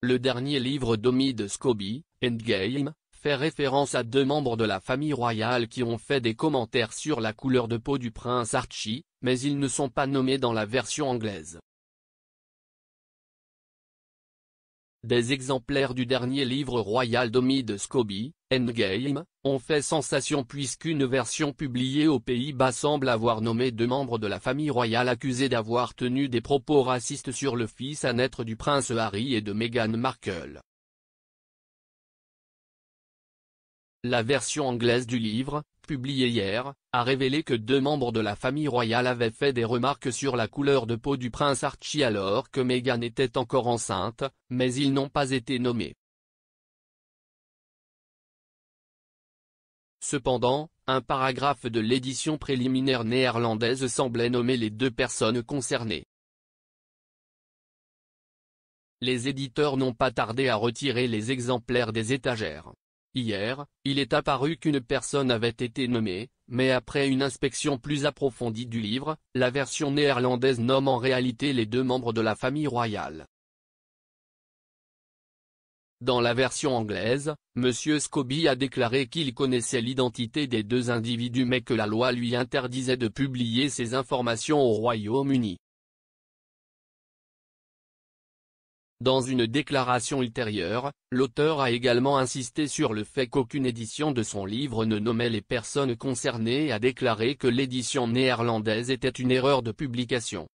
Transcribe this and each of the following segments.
le dernier livre d'Omid Scobie, Endgame, fait référence à 2 membres de la famille royale qui ont fait des commentaires sur la couleur de peau du prince Archie, mais ils ne sont pas nommés dans la version anglaise. Des exemplaires du dernier livre royal d'Omid Scobie, Endgame, ont fait sensation puisqu'une version publiée aux Pays-Bas semble avoir nommé 2 membres de la famille royale accusés d'avoir tenu des propos racistes sur le fils à naître du prince Harry et de Meghan Markle. La version anglaise du livre, publiée hier, a révélé que 2 membres de la famille royale avaient fait des remarques sur la couleur de peau du prince Archie alors que Meghan était encore enceinte, mais ils n'ont pas été nommés. Cependant, un paragraphe de l'édition préliminaire néerlandaise semblait nommer les 2 personnes concernées. Les éditeurs n'ont pas tardé à retirer les exemplaires des étagères. Hier, il est apparu qu'une personne avait été nommée, mais après une inspection plus approfondie du livre, la version néerlandaise nomme en réalité les 2 membres de la famille royale. Dans la version anglaise, M. Scobie a déclaré qu'il connaissait l'identité des 2 individus mais que la loi lui interdisait de publier ces informations au Royaume-Uni. Dans une déclaration ultérieure, l'auteur a également insisté sur le fait qu'aucune édition de son livre ne nommait les personnes concernées et a déclaré que l'édition néerlandaise était une erreur de publication.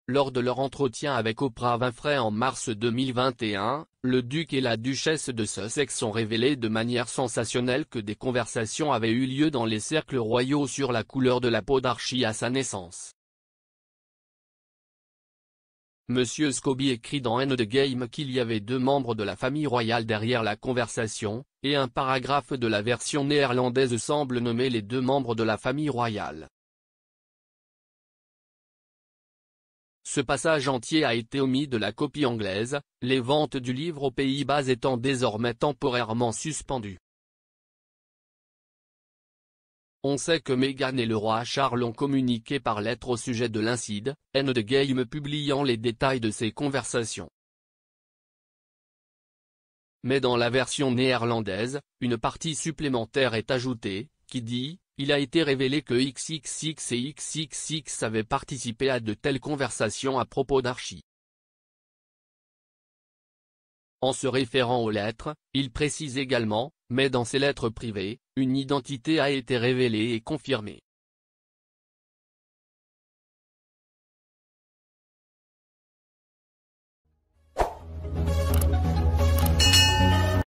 Lors de leur entretien avec Oprah Winfrey en mars 2021, le duc et la duchesse de Sussex ont révélé de manière sensationnelle que des conversations avaient eu lieu dans les cercles royaux sur la couleur de la peau d'Archie à sa naissance. Monsieur Scobie écrit dans Endgame qu'il y avait 2 membres de la famille royale derrière la conversation, et un paragraphe de la version néerlandaise semble nommer les 2 membres de la famille royale. Ce passage entier a été omis de la copie anglaise, les ventes du livre aux Pays-Bas étant désormais temporairement suspendues. On sait que Meghan et le roi Charles ont communiqué par lettre au sujet de l'incident, Endgame publiant les détails de ces conversations. Mais dans la version néerlandaise, une partie supplémentaire est ajoutée, qui dit « Il a été révélé que XXX et XXX avaient participé à de telles conversations à propos d'Archie ». En se référant aux lettres, il précise également, mais dans ces lettres privées, une identité a été révélée et confirmée.